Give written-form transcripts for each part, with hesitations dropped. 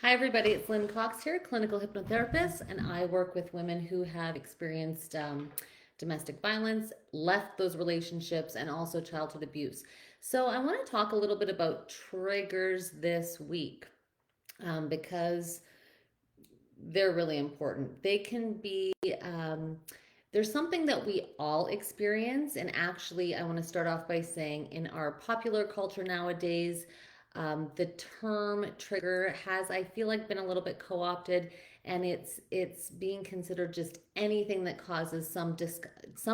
Hi, everybody. It's Lynn Cox here, clinical hypnotherapist, and I work with women who have experienced domestic violence, left those relationships, and also childhood abuse. So, I want to talk a little bit about triggers this week because they're really important. They can be, there's something that we all experience. And actually, I want to start off by saying in our popular culture nowadays, the term trigger has, I feel like, been a little bit co-opted, and it's being considered just anything that causes some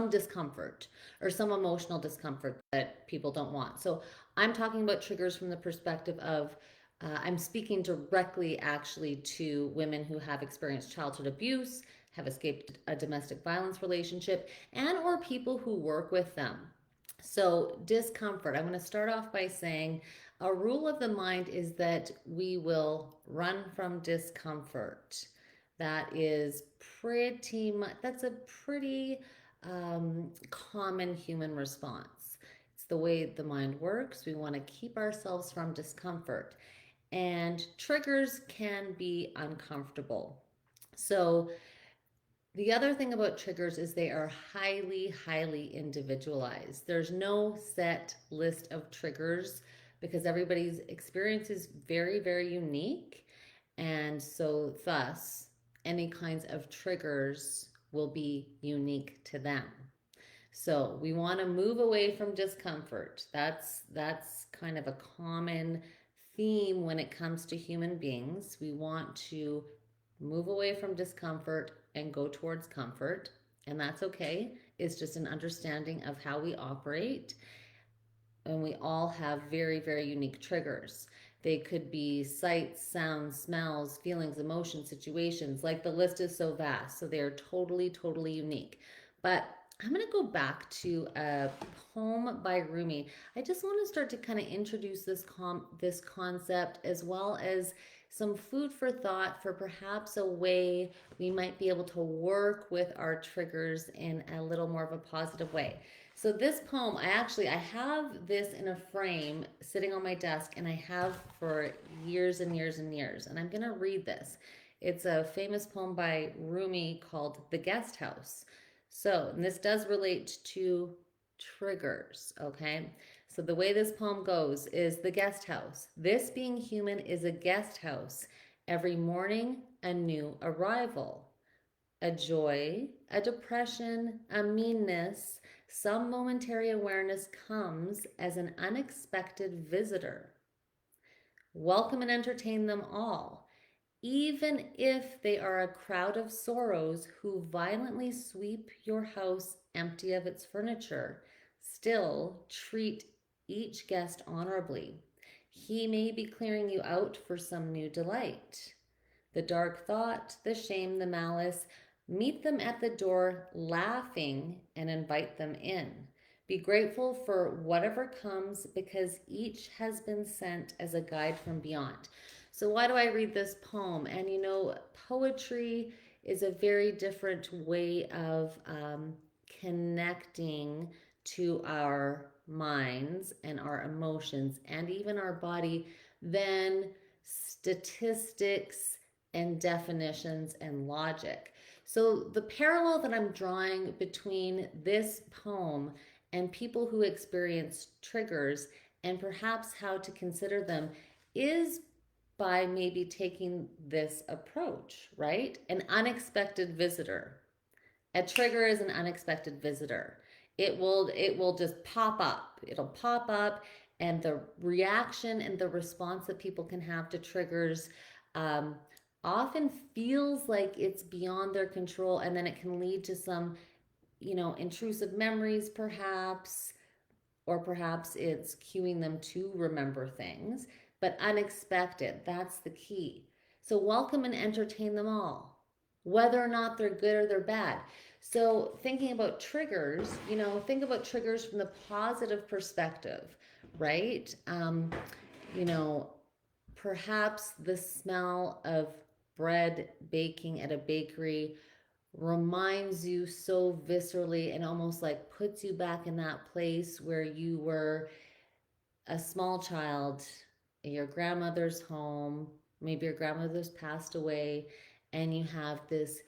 discomfort or some emotional discomfort that people don't want. So I'm talking about triggers from the perspective of I'm speaking directly actually to women who have experienced childhood abuse, have escaped a domestic violence relationship, and or people who work with them. So, discomfort. I'm going to start off by saying a rule of the mind is that we will run from discomfort. That is pretty much, that's a pretty common human response. It's the way the mind works. We want to keep ourselves from discomfort, and triggers can be uncomfortable. So, the other thing about triggers is they are highly, highly individualized. There's no set list of triggers because everybody's experience is very, very unique. And so, thus, any kinds of triggers will be unique to them. So we want to move away from discomfort. That's kind of a common theme when it comes to human beings. We want to move away from discomfort and go towards comfort, and that's okay. It's just an understanding of how we operate, and we all have very, very unique triggers. They could be sights, sounds, smells, feelings, emotions, situations. Like, the list is so vast. So they are totally, totally unique. But I'm going to go back to a poem by Rumi. I just want to start to kind of introduce this concept, as well as some food for thought for perhaps a way we might be able to work with our triggers in a little more of a positive way. So this poem, I have this in a frame sitting on my desk, and I have for years and years and years. And I'm going to read this. It's a famous poem by Rumi called The Guest House. So, and this does relate to triggers, okay? So the way this poem goes is: the guest house. This being human is a guest house. Every morning, a new arrival, a joy, a depression, a meanness, some momentary awareness comes as an unexpected visitor. Welcome and entertain them all, even if they are a crowd of sorrows who violently sweep your house empty of its furniture. Still treat each guest honorably. He may be clearing you out for some new delight. The dark thought, the shame, the malice, meet them at the door laughing and invite them in. Be grateful for whatever comes, because each has been sent as a guide from beyond. So, why do I read this poem? And poetry is a very different way of connecting to our minds and our emotions and even our body than statistics and definitions and logic. So, the parallel that I'm drawing between this poem and people who experience triggers, and perhaps how to consider them, is by maybe taking this approach, right? An unexpected visitor. A trigger is an unexpected visitor. It will just pop up. It'll pop up, and the reaction and the response that people can have to triggers um, often feels like it's beyond their control, and then it can lead to some, intrusive memories, perhaps, or perhaps it's cueing them to remember things, but unexpected. That's the key. So welcome and entertain them all, whether or not they're good or they're bad. So thinking about triggers, think about triggers from the positive perspective, right? You know, Perhaps the smell of bread baking at a bakery reminds you so viscerally, and almost like puts you back in that place where you were a small child in your grandmother's home, maybe your grandmother's passed away, and you have this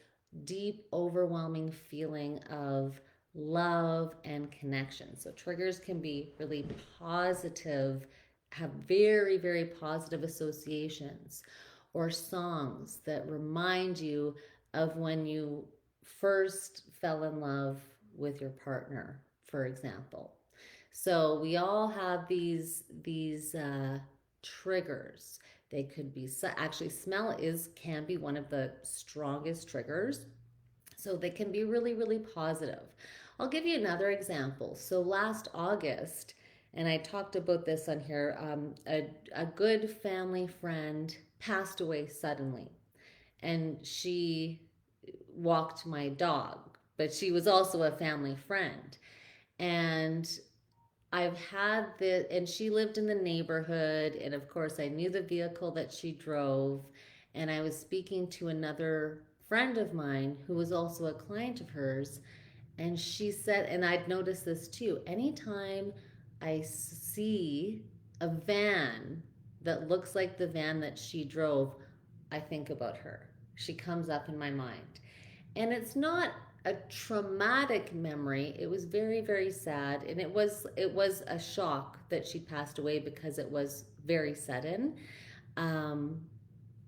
deep, overwhelming feeling of love and connection. So, triggers can be really positive, have very, very positive associations, or songs that remind you of when you first fell in love with your partner, for example. So we all have these triggers. They could be actually smell is can be one of the strongest triggers. So they can be really really positive. I'll give you another example. So last August, and I talked about this on here, a good family friend passed away suddenly, and she walked my dog, but she was also a family friend. And I've had the, and she lived in the neighborhood, and of course, I knew the vehicle that she drove. And I was speaking to another friend of mine who was also a client of hers, and she said, and I'd noticed this too, anytime I see a van that looks like the van that she drove, I think about her. She comes up in my mind. And it's not a traumatic memory. It was very very sad, and it was a shock that she passed away because it was very sudden. um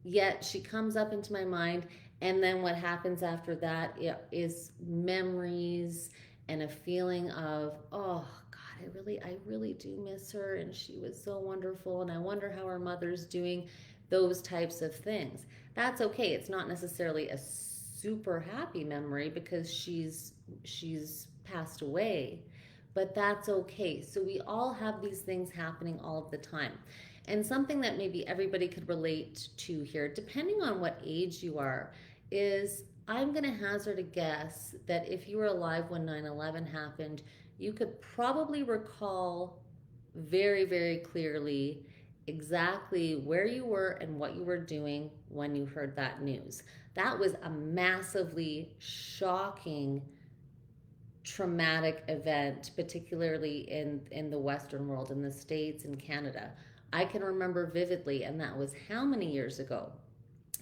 Yet she comes up into my mind, and then what happens after that is memories and a feeling of, oh god, I really do miss her, and she was so wonderful, and I wonder how her mother's doing. Those types of things, that's okay. It's not necessarily a super happy memory because she's passed away, but that's okay. So we all have these things happening all of the time. And something that maybe everybody could relate to here, depending on what age you are, is I'm going to hazard a guess that if you were alive when 9/11 happened, you could probably recall very, very clearly exactly where you were and what you were doing when you heard that news. That was a massively shocking, traumatic event, particularly in the Western world, in the States and Canada. I can remember vividly, and that was how many years ago?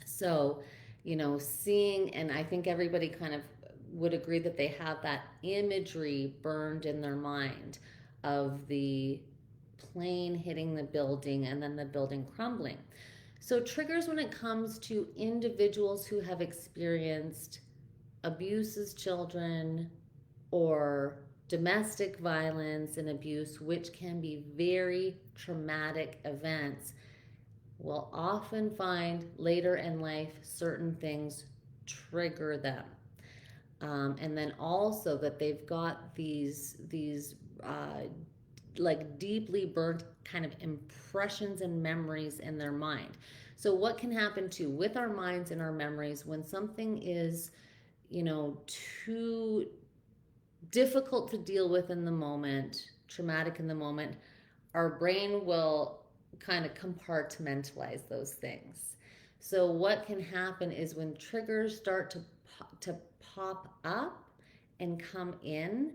So, seeing, and I think everybody kind of would agree that they have that imagery burned in their mind of the plane hitting the building and then the building crumbling. So, triggers when it comes to individuals who have experienced abuse as children, or domestic violence and abuse, which can be very traumatic events, will often find later in life certain things trigger them. And then also that they've got these like deeply burnt kind of impressions and memories in their mind. So what can happen too with our minds and our memories when something is, too difficult to deal with in the moment, traumatic in the moment, our brain will kind of compartmentalize those things. So what can happen is when triggers start to pop up and come in,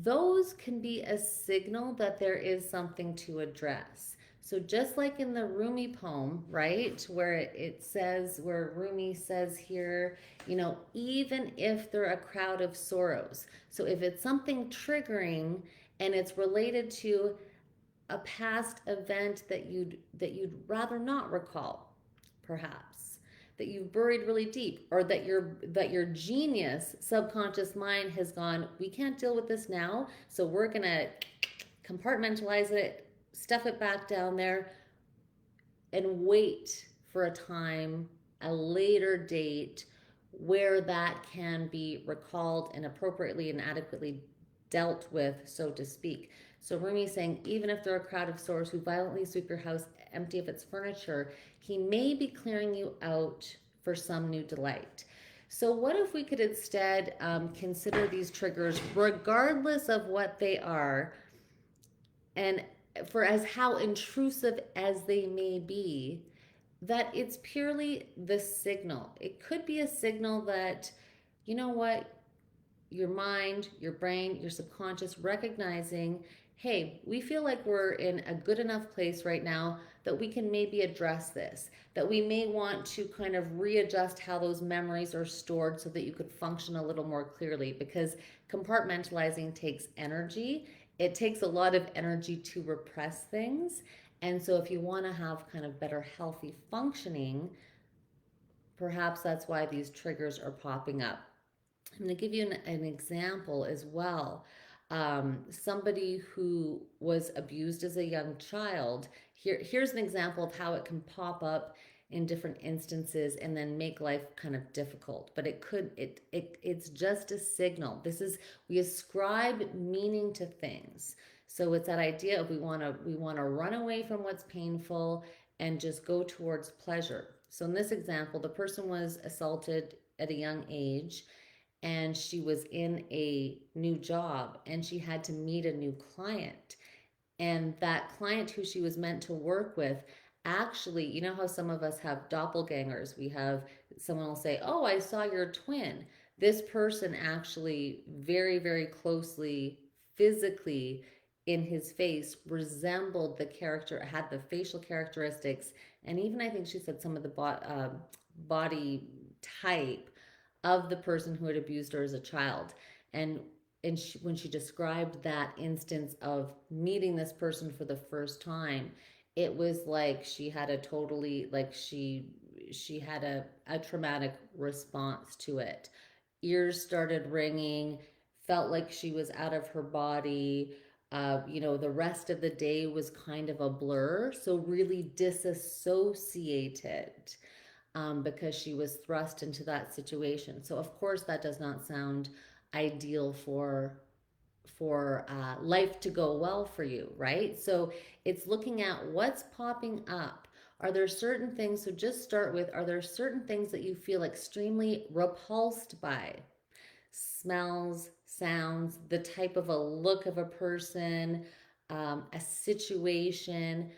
those can be a signal that there is something to address. So just like in the Rumi poem, right, where it says, where Rumi says here, even if they're a crowd of sorrows. So if it's something triggering and it's related to a past event that you'd rather not recall, perhaps, that you've buried really deep, or that your genius subconscious mind has gone, we can't deal with this now, so we're gonna compartmentalize it, stuff it back down there, and wait for a time, a later date, where that can be recalled and appropriately and adequately dealt with, so to speak. So Rumi's saying, even if there are a crowd of sorrows who violently sweep your house empty of its furniture, he may be clearing you out for some new delight. So what if we could instead consider these triggers, regardless of what they are, and for as how intrusive as they may be, that it's purely the signal. It could be a signal that, you know what, your mind, your brain, your subconscious recognizing, hey, we feel like we're in a good enough place right now that we can maybe address this, that we may want to kind of readjust how those memories are stored so that you could function a little more clearly, because compartmentalizing takes energy. It takes a lot of energy to repress things. And so if you want to have kind of better healthy functioning, perhaps that's why these triggers are popping up. I'm going to give you an example as well. Somebody who was abused as a young child. Here's an example of how it can pop up in different instances and then make life kind of difficult. But it's just a signal. We ascribe meaning to things. So it's that idea of we want to run away from what's painful and just go towards pleasure. So in this example, the person was assaulted at a young age, and she was in a new job and she had to meet a new client. And that client who she was meant to work with, actually, you know how some of us have doppelgangers? We have someone will say, "Oh, I saw your twin." This person actually very, very closely, physically, in his face resembled the character, had the facial characteristics, and even I think she said some of the body type of the person who had abused her as a child. And when she described that instance of meeting this person for the first time, it was like she had a totally, like she had a traumatic response to it. Ears started ringing, felt like she was out of her body. The rest of the day was kind of a blur, so really disassociated, because she was thrust into that situation. So of course that does not sound ideal for life to go well for you, right? So it's looking at what's popping up. Are there certain things? So just start with, are there certain things that you feel extremely repulsed by? Smells, sounds, the type of a look of a person, a situation.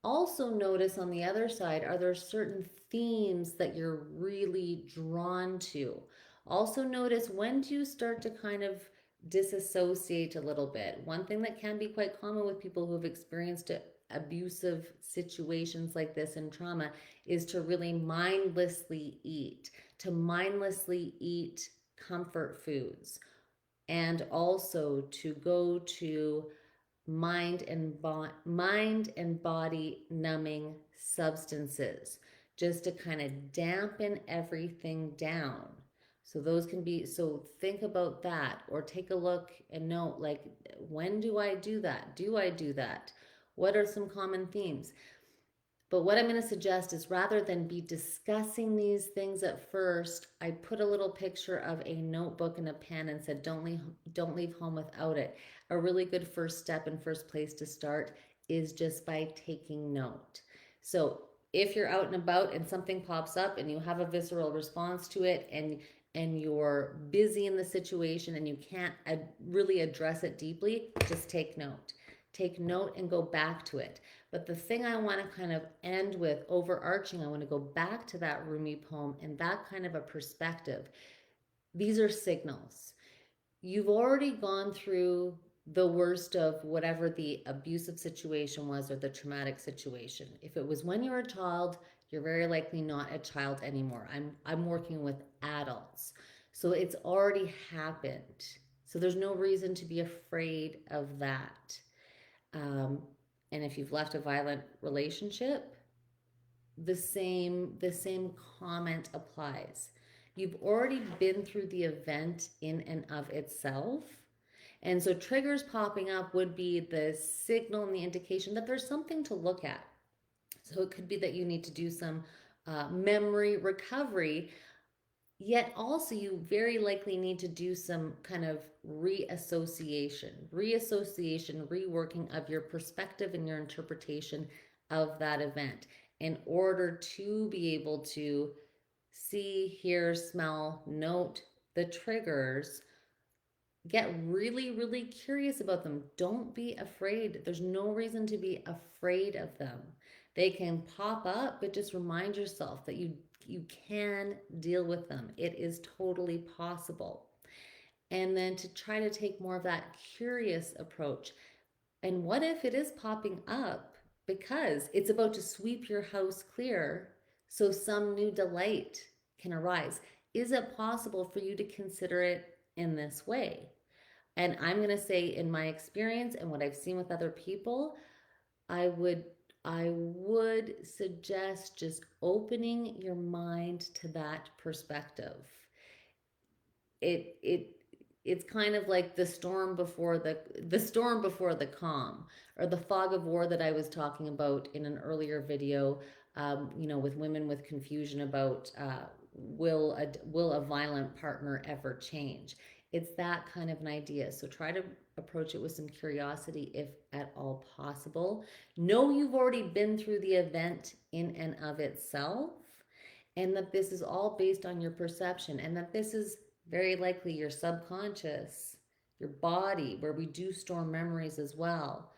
Also notice on the other side, are there certain themes that you're really drawn to? Also notice, when do you start to kind of disassociate a little bit? One thing that can be quite common with people who have experienced abusive situations like this and trauma is to really mindlessly eat, to mindlessly eat comfort foods, and also to go to mind and body numbing substances, just to kind of dampen everything down. So those can be, so think about that, or take a look and note, like, when do I do that? Do I do that? What are some common themes? But what I'm going to suggest is, rather than be discussing these things at first, I put a little picture of a notebook and a pen and said, don't leave home without it. A really good first step and first place to start is just by taking note. So if you're out and about and something pops up and you have a visceral response to it, and you're busy in the situation and you can't really address it deeply, just take note. Take note and go back to it. But the thing I want to kind of end with, overarching, I want to go back to that Rumi poem and that kind of a perspective. These are signals. You've already gone through the worst of whatever the abusive situation was, or the traumatic situation. If it was when you were a child, you're very likely not a child anymore. I'm working with adults. So it's already happened. So there's no reason to be afraid of that. Um, and if you've left a violent relationship, the same comment applies. You've already been through the event in and of itself. And so triggers popping up would be the signal and the indication that there's something to look at. So it could be that you need to do some memory recovery. Yet also, you very likely need to do some kind of reworking of your perspective and your interpretation of that event, in order to be able to see, hear, smell, note the triggers. Get really, really curious about them. Don't be afraid. There's no reason to be afraid of them. They can pop up, but just remind yourself that you can deal with them. It is totally possible. And then to try to take more of that curious approach. And what if it is popping up because it's about to sweep your house clear so some new delight can arise. Is it possible for you to consider it in this way? And I'm going to say, in my experience and what I've seen with other people, I would I would suggest just opening your mind to that perspective. It it's kind of like the storm before the calm, or the fog of war that I was talking about in an earlier video. With women with confusion about will a violent partner ever change? It's that kind of an idea. So try to approach it with some curiosity, if at all possible. Know you've already been through the event in and of itself, and that this is all based on your perception, and that this is very likely your subconscious, your body, where we do store memories as well,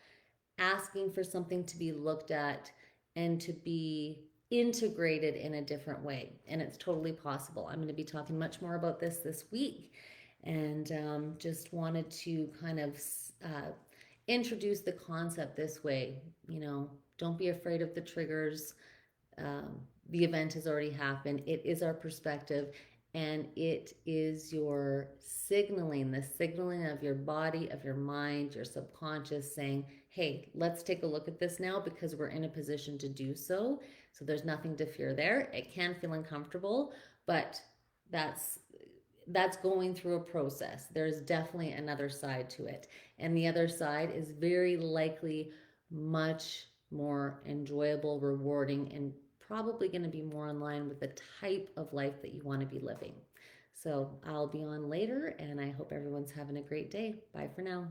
asking for something to be looked at and to be integrated in a different way. And it's totally possible. I'm going to be talking much more about this week, and just wanted to kind of introduce the concept this way. Don't be afraid of the triggers. um, the event has already happened. It is our perspective, and it is your signaling, the signaling of your body, of your mind, your subconscious saying, hey, let's take a look at this now, because we're in a position to do so. So there's nothing to fear there. It can feel uncomfortable, but that's that's going through a process. There's definitely another side to it. And the other side is very likely much more enjoyable, rewarding, and probably going to be more in line with the type of life that you want to be living. So I'll be on later, and I hope everyone's having a great day. Bye for now.